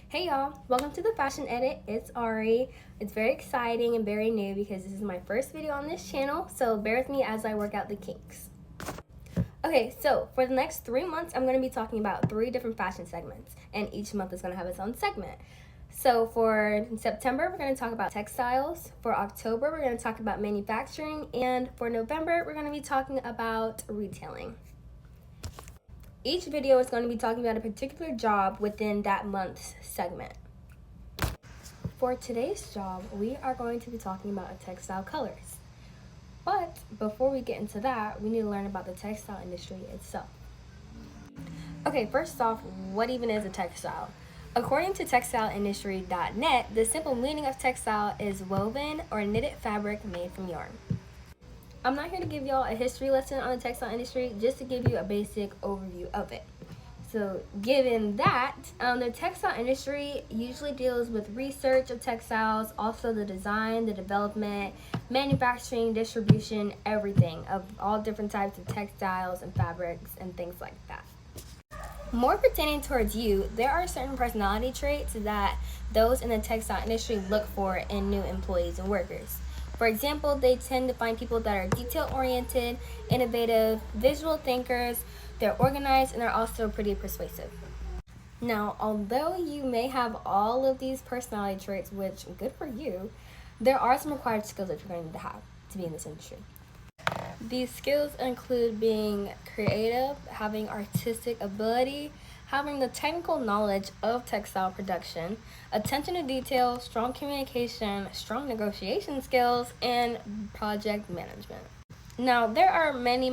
Hey y'all, welcome to the Fashion Edit. It's Ari. It's very exciting and very new because this is my first video on this channel, so bear with me as I work out the kinks. Okay, so for the next 3 months, I'm going to be talking about 3 different fashion segments, and each month is going to have its own segment. So for September, we're going to talk about textiles. For October, we're going to talk about manufacturing, and for November, we're going to be talking about retailing. Each video is going to be talking about a particular job within that month's segment. For today's job, we are going to be talking about a textile colorist. But before we get into that, we need to learn about the textile industry itself. Okay, first off, what even is a textile? According to textileindustry.net, the simple meaning of textile is woven or knitted fabric made from yarn. I'm not here to give y'all a history lesson on the textile industry, just to give you a basic overview of it. So given that, the textile industry usually deals with research of textiles, also the design, the development, manufacturing, distribution, everything of all different types of textiles and fabrics and things like that. More pertaining towards you, there are certain personality traits that those in the textile industry look for in new employees and workers. For example, they tend to find people that are detail-oriented, innovative, visual thinkers, they're organized, and they're also pretty persuasive. Now, although you may have all of these personality traits, which good for you, there are some required skills that you're going to have to be in this industry. These skills include being creative, having artistic ability, having the technical knowledge of textile production, attention to detail, strong communication, strong negotiation skills, and project management. Now, there are many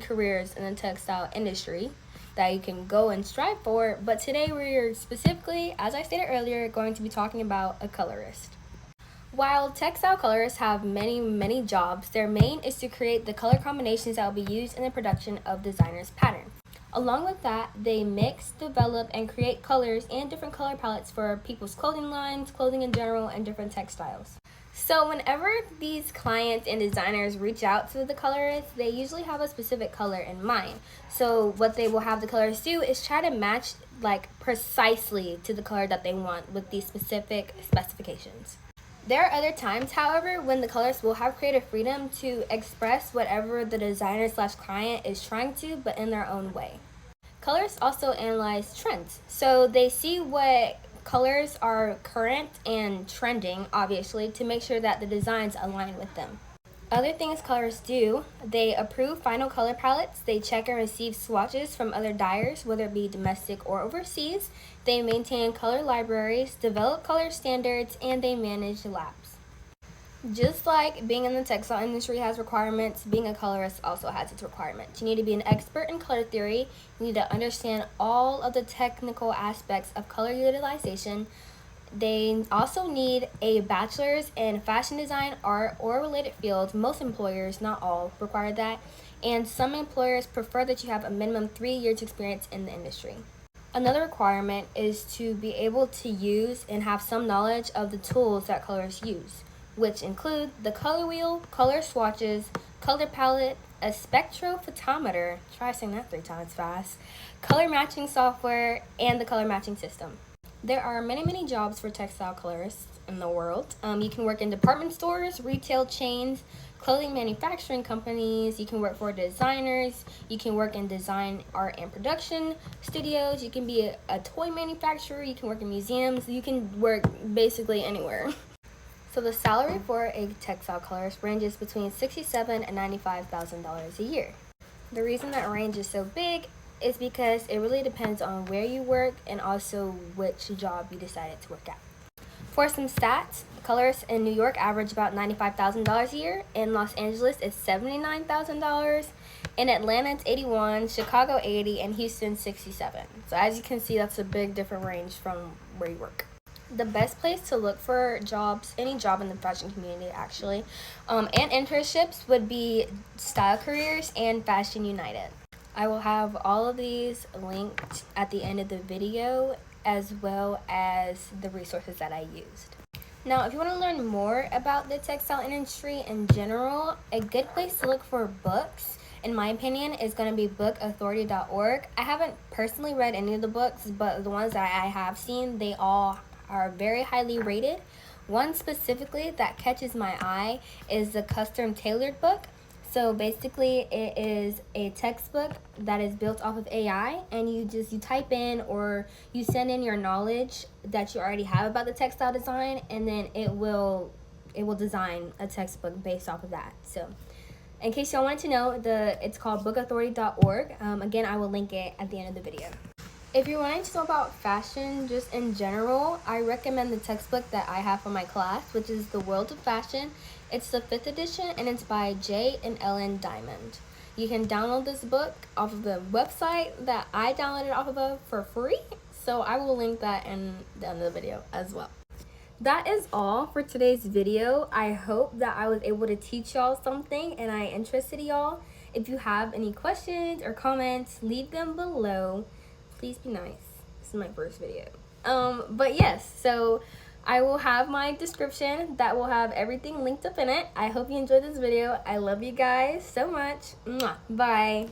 careers in the textile industry that you can go and strive for, but today we're specifically, as I stated earlier, going to be talking about a colorist. While textile colorists have many jobs, their main is to create the color combinations that will be used in the production of designers' patterns. Along with that, they mix, develop, and create colors and different color palettes for people's clothing lines, clothing in general, and different textiles. So whenever these clients and designers reach out to the colorist, they usually have a specific color in mind. So what they will have the colorist do is try to match precisely to the color that they want with these specific specifications. There are other times, however, when the colorist will have creative freedom to express whatever the designer/client is trying to, but in their own way. Colorists also analyze trends. So they see what colors are current and trending, obviously, to make sure that the designs align with them. Other things colorists do, they approve final color palettes, they check and receive swatches from other dyers, whether it be domestic or overseas, they maintain color libraries, develop color standards, and they manage labs. Just like being in the textile industry has requirements, being a colorist also has its requirements. You need to be an expert in color theory, you need to understand all of the technical aspects of color utilization. They also need a bachelor's in fashion design, art, or related fields. Most employers, not all, require that, and some employers prefer that you have a minimum 3 years experience in the industry. Another requirement is to be able to use and have some knowledge of the tools that colorists use, which include the color wheel, color swatches, color palette, a spectrophotometer, try saying that 3 times fast, color matching software, and the color matching system. There are many jobs for textile colorists in the world. You can work in department stores, retail chains, clothing manufacturing companies, you can work for designers, you can work in design, art, and production studios, you can be a toy manufacturer, you can work in museums, you can work basically anywhere. So the salary for a textile colorist ranges between $67,000 and $95,000 a year. The reason that range is so big is because it really depends on where you work and also which job you decided to work at. For some stats, colorists in New York average about $95,000 a year. In Los Angeles, it's $79,000. In Atlanta, it's $81,000, Chicago, $80,000, and Houston, $67,000. So as you can see, that's a big different range from where you work. The best place to look for jobs, any job in the fashion community actually, and internships would be Style Careers and Fashion United. I will have all of these linked at the end of the video, as well as the resources that I used. Now, if you want to learn more about the textile industry in general, a good place to look for books in my opinion, is going to be bookauthority.org. I haven't personally read any of the books, but the ones that I have seen, they all are very highly rated. One specifically that catches my eye is the custom tailored book. So basically it is a textbook that is built off of AI, and you type in or you send in your knowledge that you already have about the textile design, and then it will design a textbook based off of that. So in case y'all wanted to know, it's called bookauthority.org. Again, I will link it at the end of the video. If you're wanting to know about fashion just in general, I recommend the textbook that I have for my class, which is The World of Fashion. It's the 5th edition, and it's by J and Ellen Diamond. You can download this book off of the website that I downloaded off of for free, so I will link that in the end of the video as well. That is all for today's video. I hope that I was able to teach y'all something and I interested y'all. If you have any questions or comments, leave them below. Please be nice. This is my first video. But yes, so I will have my description that will have everything linked up in it. I hope you enjoyed this video. I love you guys so much. Mwah. Bye.